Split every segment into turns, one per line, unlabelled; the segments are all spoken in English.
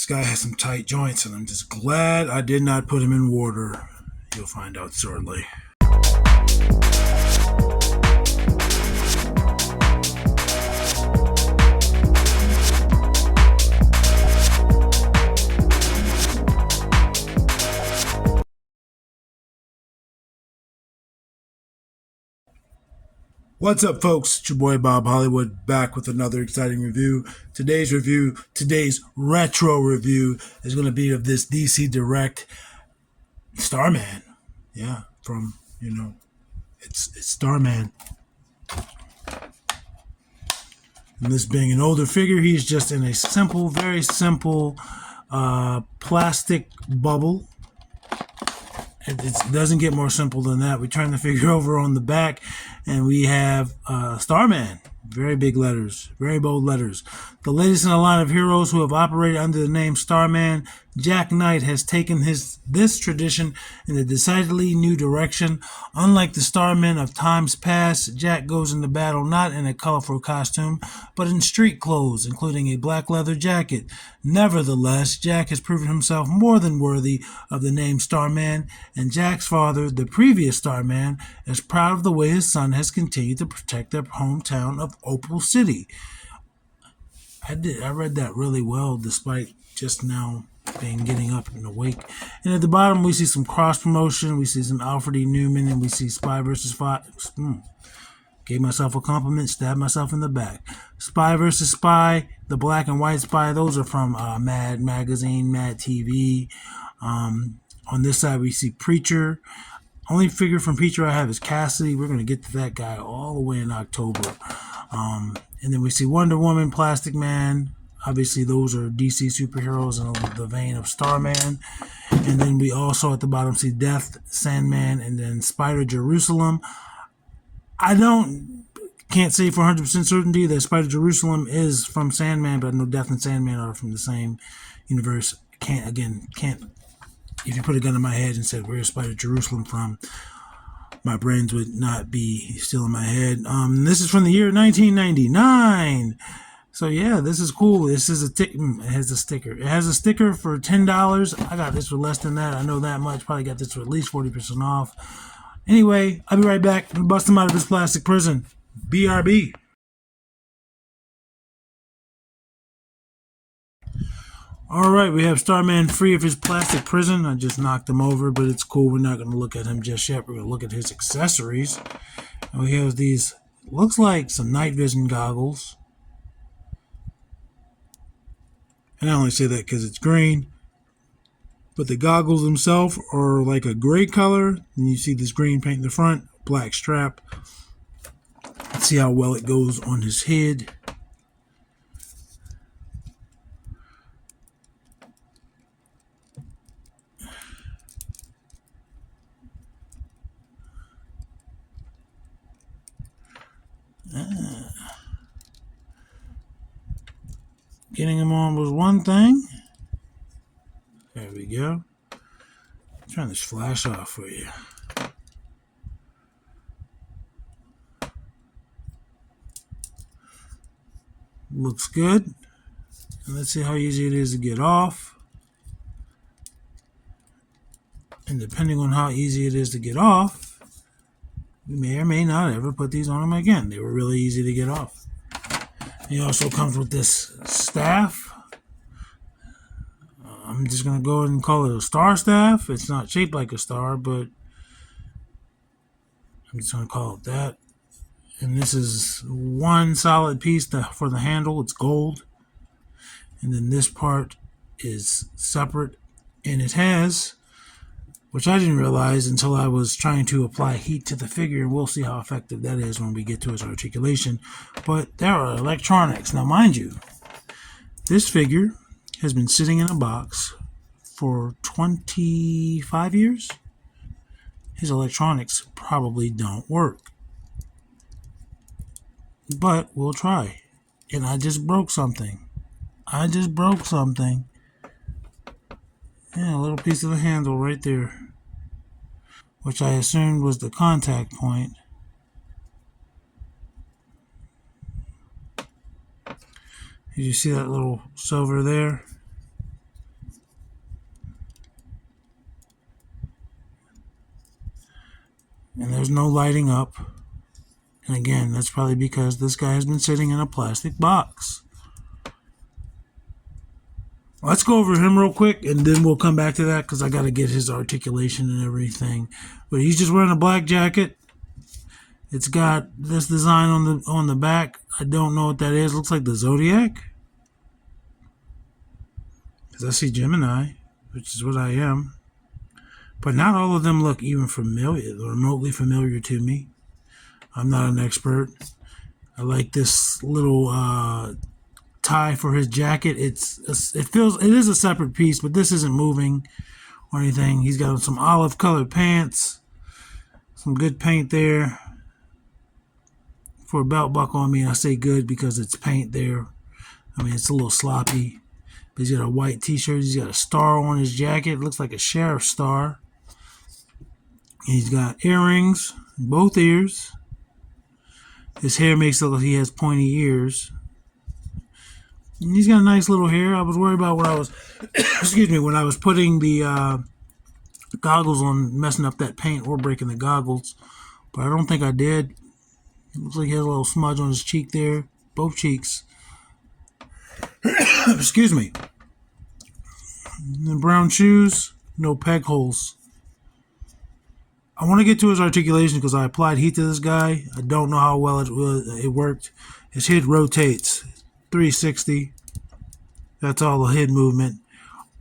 This guy has some tight joints, and I'm just glad I did not put him in water. You'll find out shortly. What's up, folks? It's your boy Bob Hollywood back with another exciting review. Today's retro review, is going to be of this DC Direct Starman. Yeah, from, it's Starman. And this being an older figure, he's just in a simple, very simple plastic bubble. It doesn't get more simple than that. We turn the figure over on the back, and we have Starman. Very big letters, very bold letters. The latest in a line of heroes who have operated under the name Starman, Jack Knight has taken this tradition in a decidedly new direction. Unlike the Starmen of times past, Jack goes into battle not in a colorful costume, but in street clothes, including a black leather jacket. Nevertheless, Jack has proven himself more than worthy of the name Starman, and Jack's father, the previous Starman, is proud of the way his son has continued to protect their hometown of Opal City. I read that really well, despite just now getting up and awake. And at the bottom, we see some cross promotion. We see some Alfred E. Newman, and we see Spy versus Spy. Gave myself a compliment, stabbed myself in the back. Spy versus Spy, the black and white Spy. Those are from Mad Magazine, Mad TV. On this side, we see Preacher. Only figure from Preacher I have is Cassidy. We're going to get to that guy all the way in October. And then we see Wonder Woman, Plastic Man. Obviously, those are DC superheroes in the vein of Starman. And then we also at the bottom see Death, Sandman, and then Spider Jerusalem. I can't say for 100% certainty that Spider Jerusalem is from Sandman, but I know Death and Sandman are from the same universe. Can't. If you put a gun in my head and said, "Where's Spider Jerusalem from?" my brains would not be still in my head. This is from the year 1999. So yeah, this is cool. This is it has a sticker. It has a sticker for $10. I got this for less than that. I know that much. Probably got this for at least 40% off. Anyway, I'll be right back and bust him out of his plastic prison. BRB. Alright, we have Starman free of his plastic prison. I just knocked him over, but it's cool. We're not going to look at him just yet. We're going to look at his accessories. And we have these, looks like some night vision goggles. And I only say that because it's green. But the goggles themselves are like a gray color. And you see this green paint in the front, black strap. Let's see how well it goes on his head. Getting him on was one thing. There we go. Turn this flash off for you. Looks good. And let's see how easy it is to get off. And depending on how easy it is to get off, you may or may not ever put these on them again. They were really easy to get off. He also comes with this staff. I'm just going to go ahead and call it a star staff. It's not shaped like a star, but I'm just going to call it that. And this is one solid piece for the handle. It's gold. And then this part is separate. And it has, which I didn't realize until I was trying to apply heat to the figure. We'll see how effective that is when we get to its articulation. But there are electronics. Now, mind you, this figure has been sitting in a box for 25 years. His electronics probably don't work. But we'll try. And I just broke something. Yeah, a little piece of the handle right there, which I assumed was the contact point. Did you see that little silver there? and there's no lighting up. And again, that's probably because this guy has been sitting in a plastic box. Let's go over him real quick, and then we'll come back to that because I got to get his articulation and everything. But he's just wearing a black jacket. It's got this design on the back. I don't know what that is. Looks like the Zodiac. Because I see Gemini, which is what I am. But not all of them look even familiar, remotely familiar to me. I'm not an expert. I like this little tie for his jacket. It is a separate piece, but this isn't moving or anything. He's got some olive colored pants, some good paint there for a belt buckle. I mean, I say good because it's paint there. I mean, it's a little sloppy. But he's got a white t-shirt. He's got a star on his jacket. It looks like a sheriff's star. He's got earrings in both ears. His hair makes it look like he has pointy ears. And he's got a nice little hair. I was worried about when I was, when I was putting the goggles on, messing up that paint or breaking the goggles. But I don't think I did. It looks like he has a little smudge on his cheek there. Both cheeks. Excuse me. And brown shoes, no peg holes. I want to get to his articulation because I applied heat to this guy. I don't know how well it worked. His head rotates 360. That's all the head movement.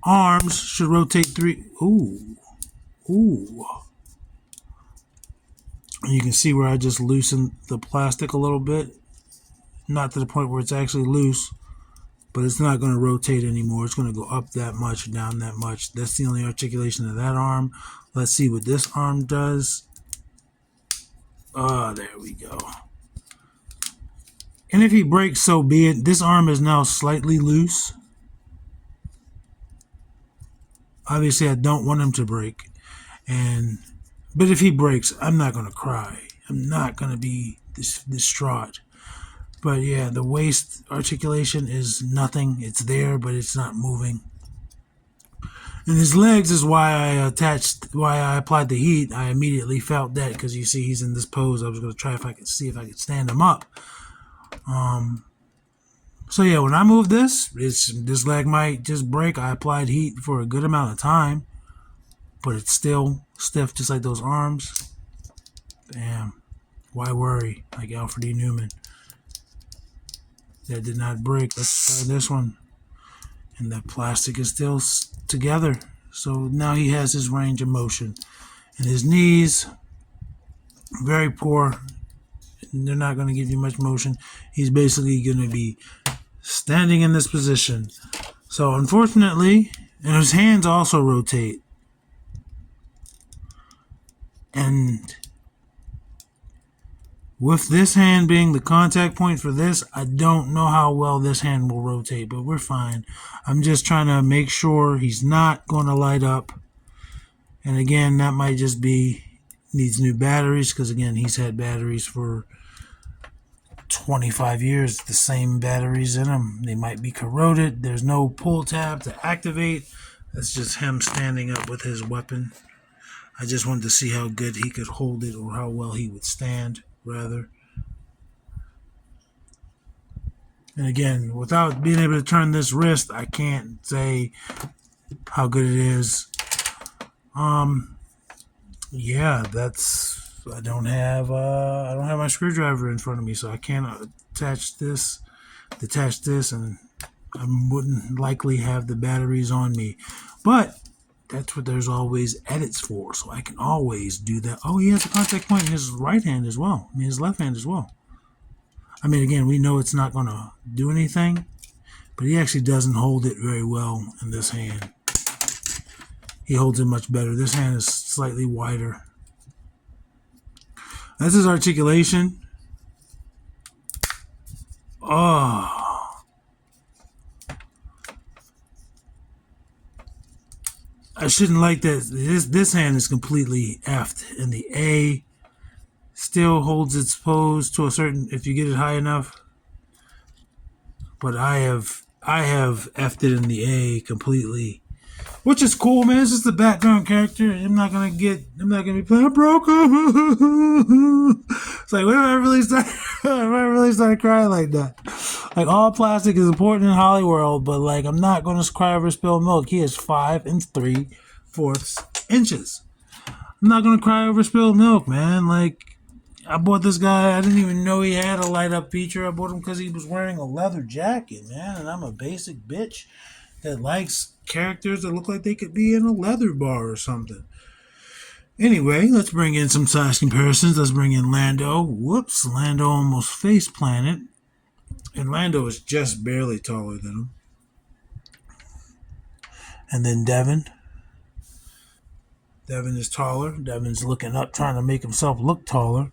Arms should rotate Ooh. And you can see where I just loosened the plastic a little bit. Not to the point where it's actually loose, but it's not going to rotate anymore. It's going to go up that much, down that much. That's the only articulation of that arm. Let's see what this arm does. There we go. And if he breaks, so be it. This arm is now slightly loose. Obviously, I don't want him to break. But if he breaks, I'm not going to cry. I'm not going to be distraught. But yeah, the waist articulation is nothing. It's there, but it's not moving. And his legs is why I applied the heat. I immediately felt that because you see he's in this pose. I was going to try if I could stand him up. So yeah, when I move this leg might just break. I applied heat for a good amount of time, but it's still stiff, just like those arms. Bam. Why worry? Like Alfred E. Newman. That did not break. Let's try this one. And that plastic is still together. So now he has his range of motion. And his knees, very poor. They're not going to give you much motion. He's basically going to be standing in this position. So unfortunately, and his hands also rotate. And with this hand being the contact point for this, I don't know how well this hand will rotate, but we're fine. I'm just trying to make sure he's not going to light up. And again, that might just be needs new batteries because, again, he's had batteries for 25 years, the same batteries in them. They might be corroded. There's no pull tab to activate. That's just him standing up with his weapon. I just wanted to see how good he could hold it or how well he would stand, rather. And again, without being able to turn this wrist, I can't say how good it is. Yeah, I don't have my screwdriver in front of me, so I can't detach this, and I wouldn't likely have the batteries on me. But that's what there's always edits for, so I can always do that. Oh, he has a contact point in his right hand as well. I mean, his left hand as well. I mean, again, we know it's not going to do anything, but he actually doesn't hold it very well in this hand. He holds it much better. This hand is slightly wider. That's his articulation. Oh. I shouldn't like that. This hand is completely effed, and the A still holds its pose to a certain, if you get it high enough. But I have effed it in the A completely. which is cool, man. It's just a background character. I'm not gonna be playing. I broke up. It's like when I really started, when I really started crying like that. Like all plastic is important in Hollywood, but like I'm not gonna cry over spilled milk. He is 5 3/4 inches. I'm not gonna cry over spilled milk, man. Like I bought this guy. I didn't even know he had a light up feature. I bought him because he was wearing a leather jacket, man. And I'm a basic bitch that likes characters that look like they could be in a leather bar or something. Anyway, let's bring in some size comparisons. Let's bring in Lando. Whoops, Lando almost face planted. And Lando is just barely taller than him. And then Devin. Devin is taller. Devin's looking up, trying to make himself look taller.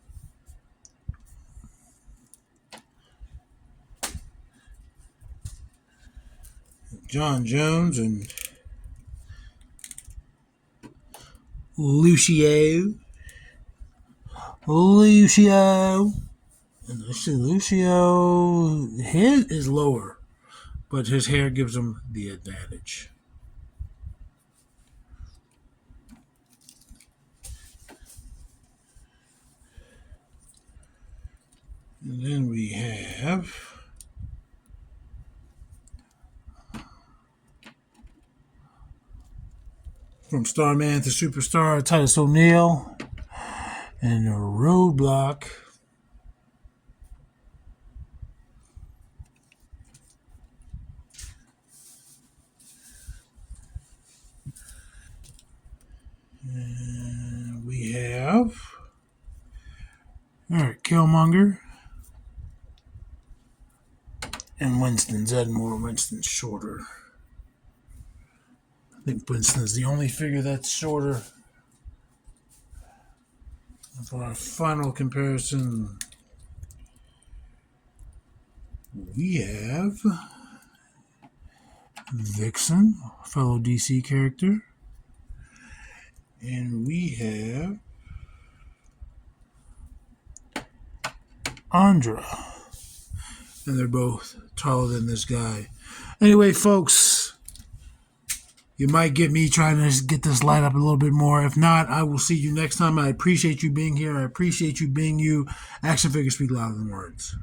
John Jones and Lucio. And Lucio, his is lower, but his hair gives him the advantage. And then we have from Starman to Superstar, Titus O'Neil, and Roadblock. And we have Killmonger and Winston Zedmore. Winston's shorter. I think Winston's the only figure that's shorter. For our final comparison, we have Vixen, fellow DC character, and we have Andra, and they're both taller than this guy. Anyway, folks, you might get me trying to get this light up a little bit more. If not, I will see you next time. I appreciate you being here. I appreciate you being you. Action figures speak louder than words.